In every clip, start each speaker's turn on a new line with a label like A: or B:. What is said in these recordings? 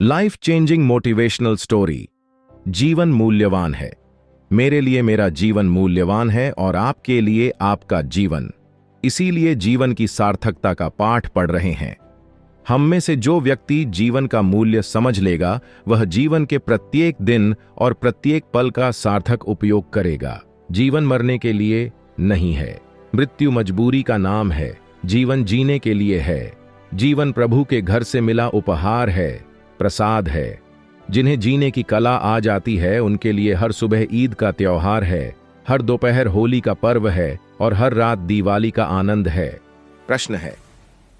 A: Life changing motivational story. जीवन मूल्यवान है। मेरे लिए मेरा जीवन मूल्यवान है और आपके लिए आपका जीवन। इसीलिए जीवन की सार्थकता का पाठ पढ़ रहे हैं। हम में से जो व्यक्ति जीवन का मूल्य समझ लेगा वह जीवन के प्रत्येक दिन और प्रत्येक पल का सार्थक उपयोग करेगा। जीवन मरने के लिए नहीं है। मृत्यु मजबूरी का नाम है। जीवन जीने के लिए है। जीवन प्रभु के घर से मिला उपहार है, प्रसाद है। जिन्हें जीने की कला आ जाती है उनके लिए हर सुबह ईद का त्योहार है, हर दोपहर होली का पर्व है और हर रात दिवाली का आनंद है। प्रश्न है,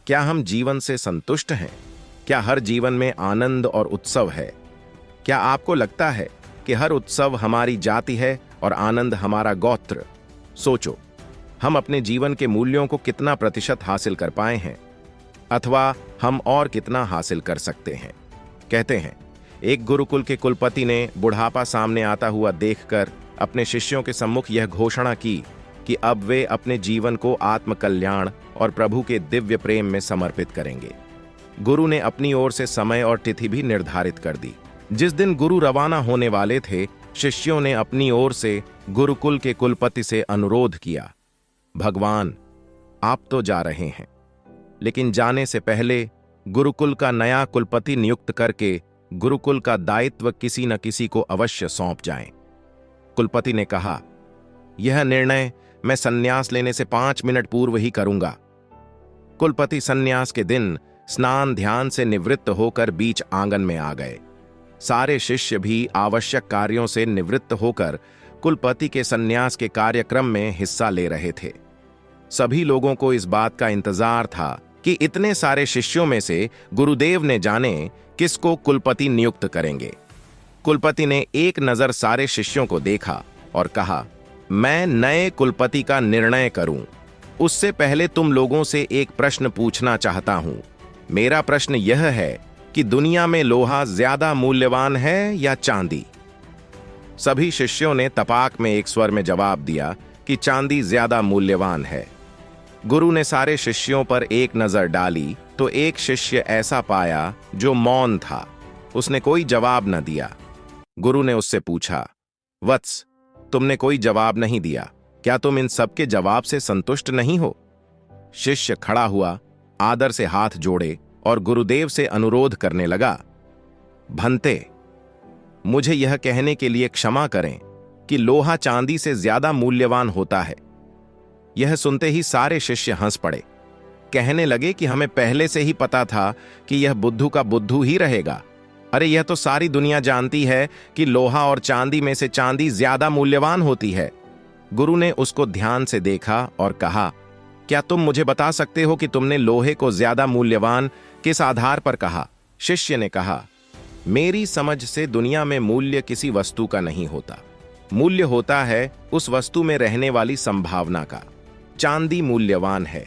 A: क्या हम जीवन से संतुष्ट हैं? क्या हर जीवन में आनंद और उत्सव है? क्या आपको लगता है कि हर उत्सव हमारी जाति है और आनंद हमारा गोत्र? सोचो, हम अपने जीवन के मूल्यों को कितना प्रतिशत हासिल कर पाए हैं, अथवा हम और कितना हासिल कर सकते हैं? कहते हैं, एक गुरुकुल के कुलपति ने बुढ़ापा सामने आता हुआ देखकर अपने शिष्यों के सम्मुख यह घोषणा की कि अब वे अपने जीवन को आत्मकल्याण और प्रभु के दिव्य प्रेम में समर्पित करेंगे। गुरु ने अपनी ओर से समय और तिथि भी निर्धारित कर दी। जिस दिन गुरु रवाना होने वाले थे, शिष्यों ने अपनी ओर से गुरुकुल के कुलपति से अनुरोध किया, भगवान, आप तो जा रहे हैं, लेकिन जाने से पहले गुरुकुल का नया कुलपति नियुक्त करके गुरुकुल का दायित्व किसी न किसी को अवश्य सौंप जाए। कुलपति ने कहा, यह निर्णय मैं संन्यास लेने से 5 मिनट पूर्व ही करूंगा। कुलपति संन्यास के दिन स्नान ध्यान से निवृत्त होकर बीच आंगन में आ गए। सारे शिष्य भी आवश्यक कार्यों से निवृत्त होकर कुलपति के संन्यास के कार्यक्रम में हिस्सा ले रहे थे। सभी लोगों को इस बात का इंतजार था कि इतने सारे शिष्यों में से गुरुदेव ने जाने किसको कुलपति नियुक्त करेंगे। कुलपति ने एक नजर सारे शिष्यों को देखा और कहा, मैं नए कुलपति का निर्णय करूं, उससे पहले तुम लोगों से एक प्रश्न पूछना चाहता हूं। मेरा प्रश्न यह है कि दुनिया में लोहा ज्यादा मूल्यवान है या चांदी? सभी शिष्यों ने तपाक में एक स्वर में जवाब दिया कि चांदी ज्यादा मूल्यवान है। गुरु ने सारे शिष्यों पर एक नजर डाली तो एक शिष्य ऐसा पाया जो मौन था। उसने कोई जवाब न दिया। गुरु ने उससे पूछा, वत्स, तुमने कोई जवाब नहीं दिया, क्या तुम इन सबके जवाब से संतुष्ट नहीं हो? शिष्य खड़ा हुआ, आदर से हाथ जोड़े और गुरुदेव से अनुरोध करने लगा, भंते, मुझे यह कहने के लिए क्षमा करें कि लोहा चांदी से ज्यादा मूल्यवान होता है। यह सुनते ही सारे शिष्य हंस पड़े। कहने लगे कि हमें पहले से ही पता था कि यह बुद्धू का बुद्धू ही रहेगा। अरे, यह तो सारी दुनिया जानती है कि लोहा और चांदी में से चांदी ज्यादा मूल्यवान होती है। गुरु ने उसको ध्यान से देखा और कहा, क्या तुम मुझे बता सकते हो कि तुमने लोहे को ज्यादा मूल्यवान किस आधार पर कहा? शिष्य ने कहा, मेरी समझ से दुनिया में मूल्य किसी वस्तु का नहीं होता। मूल्य होता है उस वस्तु में रहने वाली संभावना का। चांदी मूल्यवान है,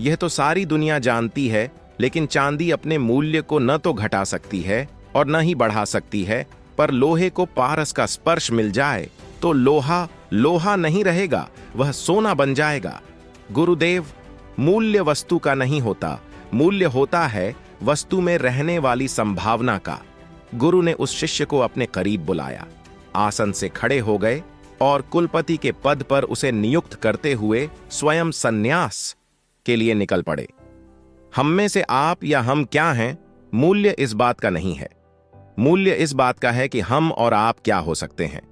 A: यह तो सारी दुनिया जानती है, लेकिन चांदी अपने मूल्य को न तो घटा सकती है और न ही बढ़ा सकती है। पर लोहे को पारस का स्पर्श मिल जाए तो लोहा लोहा नहीं रहेगा, वह सोना बन जाएगा। गुरुदेव, मूल्य वस्तु का नहीं होता, मूल्य होता है वस्तु में रहने वाली संभावना का। गुरु ने उस शिष्य को अपने करीब बुलाया, आसन से खड़े हो गए और कुलपति के पद पर उसे नियुक्त करते हुए स्वयं संन्यास के लिए निकल पड़े। हम में से आप या हम क्या हैं, मूल्य इस बात का नहीं है। मूल्य इस बात का है कि हम और आप क्या हो सकते हैं।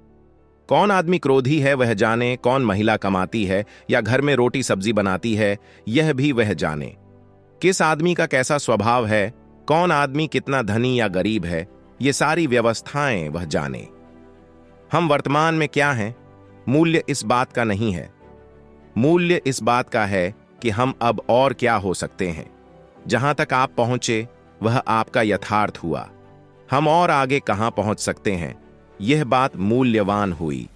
A: कौन आदमी क्रोधी है वह जाने, कौन महिला कमाती है या घर में रोटी सब्जी बनाती है यह भी वह जाने। किस आदमी का कैसा स्वभाव है, कौन आदमी कितना धनी या गरीब है, ये सारी व्यवस्थाएं वह जाने। हम वर्तमान में क्या हैं, मूल्य इस बात का नहीं है। मूल्य इस बात का है कि हम अब और क्या हो सकते हैं। जहां तक आप पहुंचे वह आपका यथार्थ हुआ। हम और आगे कहां पहुंच सकते हैं, यह बात मूल्यवान हुई।